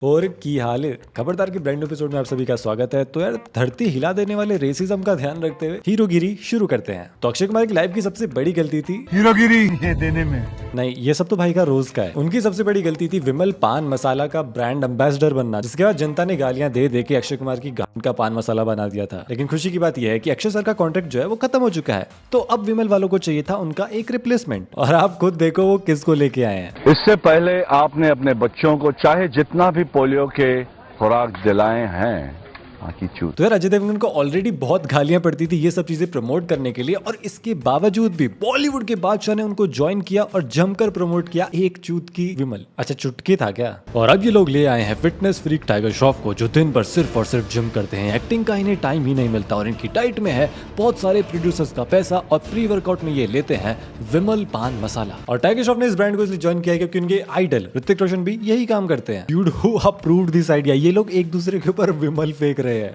और की हाल है। खबरदार के ब्रांड एपिसोड में आप सभी का स्वागत है। तो यार धरती हिला देने वाले रेसिज्म का ध्यान रखते हुए हीरोगिरी शुरू करते हैं। तो अक्षय कुमार की लाइफ की सबसे बड़ी गलती थी हीरोगिरी ये देने में। नहीं, ये सब तो भाई का रोज का है। उनकी सबसे बड़ी गलती थी विमल पान मसाला का ब्रांड एम्बेसडर बनना, जिसके बाद जनता ने गालियां दे दे के अक्षय कुमार की गांड का पान मसाला बना दिया था। लेकिन खुशी की बात यह है कि अक्षय सर का कॉन्ट्रैक्ट जो है वो खत्म हो चुका है। तो अब विमल वालों को चाहिए था उनका एक रिप्लेसमेंट, और आप खुद देखो वो किसको लेके आए हैं। इससे पहले आपने अपने बच्चों को चाहे जितना भी पोलियो के खुराक दिलाए हैं, बाकी चूत। तो यार अजय देवगन को ऑलरेडी बहुत गालियां पड़ती थी ये सब चीजें प्रमोट करने के लिए, और इसके बावजूद भी बॉलीवुड के बादशाह ने उनको ज्वाइन किया और जमकर प्रमोट किया एक चूत की विमल। अच्छा चुटकी था क्या? और अब ये लोग ले आए हैं फिटनेस फ्रीक टाइगर श्रॉफ को, जो दिन भर सिर्फ और सिर्फ जिम करते हैं। एक्टिंग का इन्हें टाइम ही नहीं मिलता और इनकी डाइट में है बहुत सारे प्रोड्यूसर्स का पैसा, और प्री वर्कआउट में ये लेते हैं विमल पान मसाला। और टाइगर श्रॉफ ने इस ब्रांड को इसलिए ज्वाइन किया क्योंकि उनके आइडल ऋतिक रोशन भी यही काम करते हैं। Dude who approved this idea? ये लोग एक दूसरे के ऊपर विमल फेंक रहे हैं।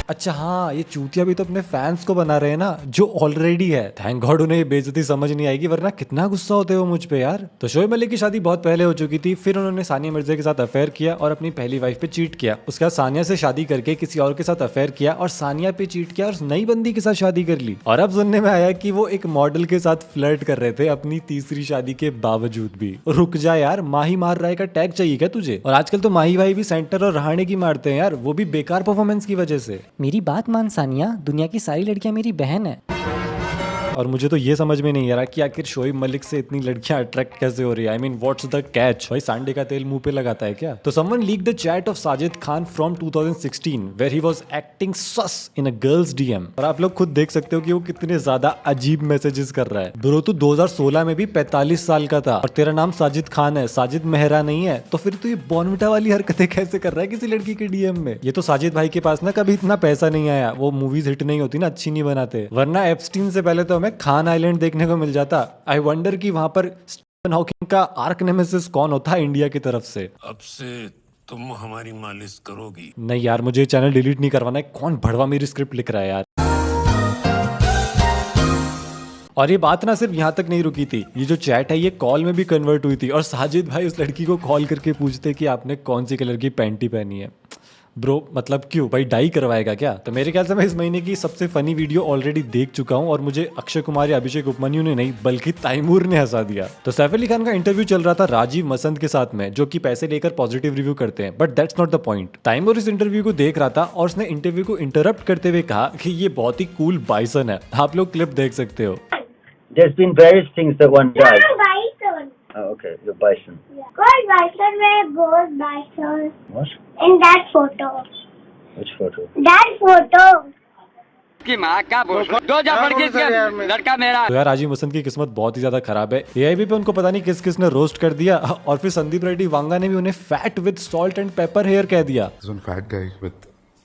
अच्छा हाँ, ये चूतिया भी तो अपने फैंस को बना रहे हैं ना, जो ऑलरेडी है। थैंक गॉड उन्हें ये बेइज्जती समझ नहीं आएगी, वरना कितना गुस्सा होते हो मुझ पे यार। तो शोएब मलिक की शादी बहुत पहले हो चुकी थी, फिर उन्होंने सानिया मिर्जा के साथ अफेयर किया और अपनी पहली वाइफ पे चीट किया। उसके बाद सानिया से शादी करके किसी और के साथ अफेयर किया और सानिया पे चीट किया और नई बंदी के साथ शादी कर ली। और अब सुनने में आया कि वो एक मॉडल के साथ फ्लर्ट कर रहे थे अपनी तीसरी शादी के बावजूद भी। रुक जा यार, माही मार रहा है का टैग चाहिए क्या तुझे? और आजकल तो माही भाई भी सेंटर और रहाणे की मारते हैं यार, वो भी बेकार परफॉर्मेंस की वजह से। मेरी बात मान सानिया, दुनिया की सारी लड़कियां मेरी बहन है। और मुझे तो ये समझ में नहीं आ रहा कि आखिर शोएब मलिक से इतनी लड़कियां अट्रैक्ट कैसे हो रही है। I mean what's the catch? भाई सांडे का तेल मुंह पे लगाता है क्या? तो someone leaked the chat of Sajid Khan from 2016 where he was acting sus in a girl's DM. और आप लोग खुद देख सकते हो कि वो कितने ज्यादा अजीब मैसेजेस कर रहा है। ब्रो तू 2016 में भी 45 साल का था और तेरा नाम साजिद खान है, साजिद मेहरा नहीं है। तो फिर तू ये बॉर्नविटा वाली हरकतें कैसे कर रहा है किसी लड़की के डीएम में? ये तो साजिद भाई के पास ना कभी इतना पैसा नहीं आया, वो मूवीज हिट नहीं होती ना, अच्छी नहीं बनाते। वरना एप्स्टीन से पहले तो हमें खान आइलैंड देखने को मिल जाता। आई वंडर कि वहां पर स्टीफन हॉकिंग का आर्क नेमेसिस कौन होता है इंडिया की तरफ से। अब से तुम हमारी मालिश करोगी? नहीं यार, मुझे चैनल डिलीट नहीं करवाना है। कौन भड़वा मेरी स्क्रिप्ट लिख रहा है यार? और ये बात ना सिर्फ यहाँ तक नहीं रुकी थी, ये जो चैट है ये कॉल में भी कन्वर्ट हुई थी और साजिद भाई उस लड़की को कॉल करके पूछते कि आपने कौन सी कलर की पैंटी पहनी है। ब्रो मतलब क्यों भाई, डाई करवाएगा क्या? तो मेरे ख्याल से मैं इस महीने की सबसे फनी वीडियो ऑलरेडी देख चुका हूं और मुझे अक्षय कुमार या अभिषेक उपमन्यु ने नहीं बल्कि तैमूर ने हंसा दिया। तो सैफ अली खान का इंटरव्यू चल रहा था राजीव मसंद के साथ में, जो कि पैसे लेकर पॉजिटिव रिव्यू करते हैं, but that's not the point. Taimur इस इंटरव्यू को देख रहा था और उसने इंटरव्यू को इंटरप्ट करते हुए कहा कि ये बहुत ही कूल बाइसन है। आप लोग क्लिप देख सकते हो। There's been various things that one does. No, bison. Oh, okay, you're bison. Yeah. Gold bison where gold bison. What? In that photo. Which photo? That photo. की माँ का बोल दो लड़का मेरा। तो यार राजीव मसंद की किस्मत बहुत ही ज्यादा खराब है। एआईबी पे उनको पता नहीं किस किस ने रोस्ट कर दिया और फिर संदीप रेड्डी वांगा ने भी उन्हें fat with salt and pepper hair कह दिया। Fat guy with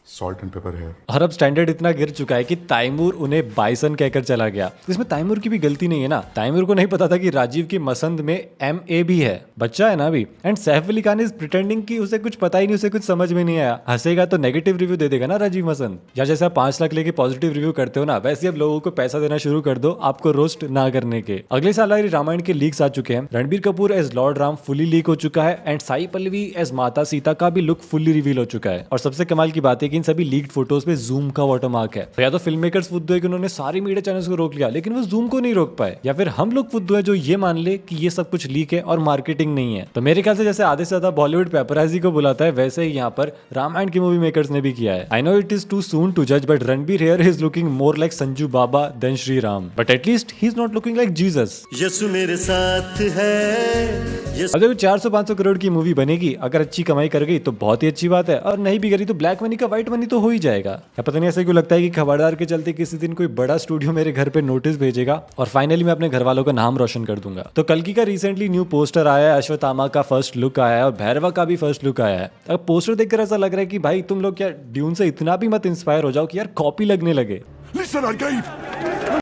salt and pepper hair. और अब स्टैंडर्ड इतना गिर चुका है कि तैमूर उन्हें बाइसन कहकर चला गया। इसमें तैमूर की भी गलती नहीं है ना, तैमूर को नहीं पता था कि राजीव की मसंद में MA भी है, बच्चा है ना अभी। And Saif Ali Khan is pretending कि उसे कुछ पता ही नहीं, उसे कुछ समझ में नहीं आया। हंसेगा तो नेगेटिव रिव्यू दे देगा ना राजीव मसंद। या जैसे आप 5 लाख लेके पॉजिटिव रिव्यू करते हो ना, वैसे अब लोगों को पैसा देना शुरू कर दो आपको रोस्ट ना करने के। अगले साल रामायण के लीक्स आ चुके हैं। Ranbir Kapoor as lord Ram fully leak हो चुका है एंड साई पल्लवी एज माता सीता का भी लुक फुली रिवील हो चुका है। और सबसे कमाल की बात है कि इन सभी लीक्ड फोटोज पे जूम का वाटरमार्क है। तो या तो फिल्म मेकर्स फुद्दू है कि उन्होंने सारी मीडिया चैनल्स को रोक लिया, लेकिन वो जूम को नहीं रोक पाए, या फिर हम लोग फुद्दू है जो ये मान ले कि ये सब कुछ लीक है और मार्केटिंग नहीं है। तो मेरे ख्याल से जैसे आधे से ज्यादा बॉलीवुड पेपराजी को बुलाता है, वैसे ही यहाँ पर रामायण की मूवी मेकर्स ने भी किया है। I know it is too soon to जज, but Ranbir here is looking more like Sanju Baba then Shri Ram, but at least he is not looking like Jesus. यीशु मेरे साथ है। अब जब 400-500 करोड़ की मूवी बनेगी, अगर अच्छी कमाई कर गई तो बहुत ही अच्छी बात है, और नहीं भी करी तो ब्लैक मनी का व्हाइट मनी तो हो ही जाएगा। या पता नहीं ऐसे क्यों लगता है कि खबरदार के चलते किसी दिन कोई बड़ा स्टूडियो मेरे घर पे नोटिस भेजेगा और फाइनली मैं अपने घर वालों का नाम रोशन कर दूंगा। तो कल्कि का रिसेंटली न्यू पोस्टर आया है, अश्वत्थामा का फर्स्ट लुक आया है और भैरवा का भी फर्स्ट लुक आया है। अब पोस्टर देखकर ऐसा लग रहा है कि भाई तुम लोग क्या ड्यून से इतना भी मत इंस्पायर हो जाओ कि यार कॉपी लगने लगे।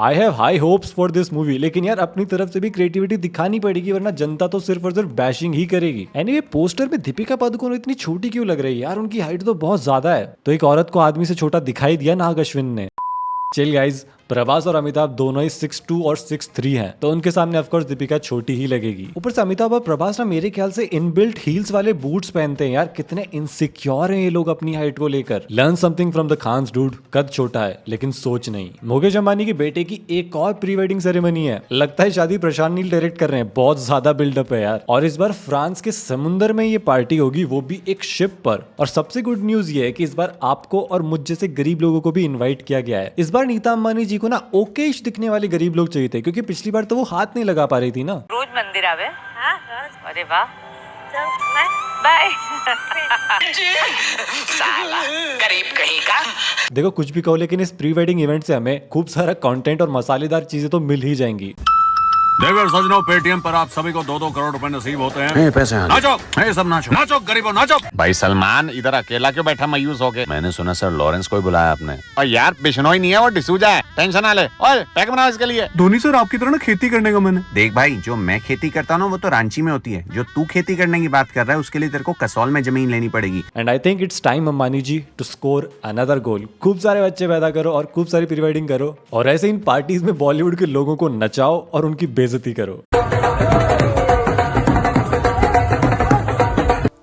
I have high hopes for this movie, लेकिन यार अपनी तरफ से भी क्रिएटिविटी दिखानी पड़ेगी, वरना जनता तो सिर्फ और सिर्फ बैशिंग ही करेगी। एनीवे पोस्टर में दीपिका पादुकोण इतनी छोटी क्यों लग रही है यार? उनकी हाइट तो बहुत ज्यादा है। तो एक औरत को आदमी से छोटा दिखाई दिया नाग अश्विन ने। चल गाइज, प्रभास और अमिताभ दोनों ही 6'2" और 6'3" हैं, तो उनके सामने ऑफ कोर्स दीपिका छोटी ही लगेगी। ऊपर से अमिताभ और प्रभास ना मेरे ख्याल से इनबिल्ट हील्स वाले बूट्स पहनते हैं यार। कितने इनसिक्योर हैं ये लोग अपनी हाइट को लेकर। Learn something from the Khans dude. कद छोटा है लेकिन सोच नहीं। मुकेश अंबानी के बेटे की एक और प्री वेडिंग सेरेमनी है। लगता है शादी प्रशांत नील डायरेक्ट कर रहे हैं। बहुत ज्यादा बिल्डअप है यार। और इस बार फ्रांस के समुंदर में ये पार्टी होगी, वो भी एक शिप पर। और सबसे गुड न्यूज ये है कि इस बार आपको और मुझ जैसे गरीब लोगों को भी इन्वाइट किया गया है। इस बार नीता अंबानी जी को ना ओकेश दिखने वाले गरीब लोग चाहिए थे, क्योंकि पिछली बार तो वो हाथ नहीं लगा पा रही थी ना। रोज मंदिर आवे। हाँ? अरे वाह, बाय। साला गरीब कहीं का। देखो कुछ भी कहो, लेकिन इस प्री वेडिंग इवेंट से हमें खूब सारा कंटेंट और मसालेदार चीजें तो मिल ही जाएंगी। देवर सजनों, पेटीएम पर आप सभी को 2-2 करोड़ रुपए नसीब होते हैं। पैसे नाचो, ये सब नाचो, नाचो गरीबों नाचो। भाई सलमान इधर अकेला क्यों बैठा मायूस होके? मैंने सुना सर लॉरेंस को ही बुलाया आपने। और यार बिश्नोई नहीं है, वो डिसूजा है। टेंशन ना ले। और पैक बनाओ इसके लिए। धोनी सर आपकी तरह ना खेती करने का मन है। देख भाई, जो मैं खेती करता हूँ वो तो रांची में होती है। जो तू खेती करने की बात कर रहा है उसके लिए तेरे को कसौल में जमीन लेनी पड़ेगी। And I think it's time Ambani ji to score another goal. खूब सारे बच्चे पैदा करो और खूब सारी प्री वेडिंग करो, और ऐसे इन पार्टीज में बॉलीवुड के लोगों को नचाओ और उनकी बेइज्जती करो।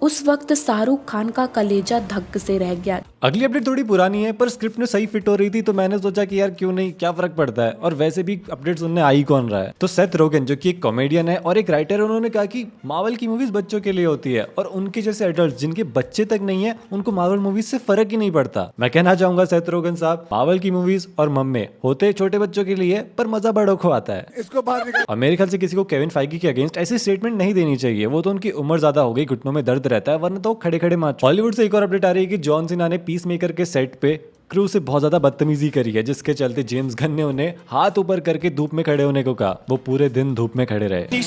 उस वक्त शाहरुख खान का कलेजा धक से रह गया। अगली अपडेट थोड़ी पुरानी है, पर स्क्रिप्ट में सही फिट हो रही थी, तो मैंने सोचा कि यार क्यों नहीं, क्या फर्क पड़ता है। और वैसे भी अपडेट सुनने आ ही कौन रहा है। तो सेथ रोगन जो कि एक कॉमेडियन है और एक राइटर है, उन्होंने कहा कि मार्वल की मूवीज बच्चों के लिए होती है, और उनके जैसे एडल्ट जिनके बच्चे तक नहीं है उनको मार्वल मूवीज से फर्क ही नहीं पड़ता। मैं कहना चाहूंगा सेथ रोगन साहब, मार्वल की मूवीज और मम्मे होते छोटे बच्चों के लिए, पर मजा बड़ों को आता है। इसको और मेरे ख्याल से किसी को केविन फाइगी के अगेंस्ट ऐसी स्टेटमेंट नहीं देनी चाहिए। वो तो उनकी उम्र ज्यादा हो गई, घुटनों में दर्द रहता है, वरना तो खड़े खड़े मार। हॉलीवुड से एक और अपडेट आ रही है कि जॉन सीना ने पीस मेकर के सेट पे क्रू से बहुत ज्यादा बदतमीजी करी है, जिसके चलते जेम्स गन ने उन्हें हाथ ऊपर करके धूप में खड़े होने को कहा। वो पूरे दिन धूप में खड़े रहे।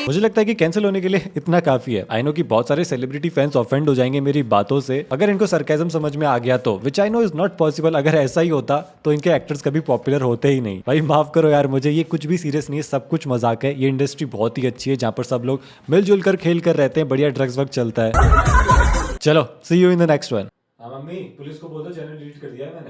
मुझे लगता है कि कैंसिल होने के लिए इतना काफी है। आई नो कि बहुत सारे सेलिब्रिटी फैंस ऑफेंड हो जाएंगे मेरी बातों से, अगर इनको सरकाज़म समझ में आ गया तो, which I know is not possible. अगर ऐसा ही होता तो इनके एक्टर्स कभी पॉपुलर होते ही नहीं। भाई माफ करो यार मुझे, ये कुछ भी सीरियस नहीं है, सब कुछ मजाक है। ये इंडस्ट्री बहुत ही अच्छी है जहाँ पर सब लोग मिलजुल कर खेल कर रहते हैं, बढ़िया ड्रग्स वर्क चलता है। चलो see you in the next one. Mummy police को बोल दो चैनल डिलीट कर दिया है मैंने।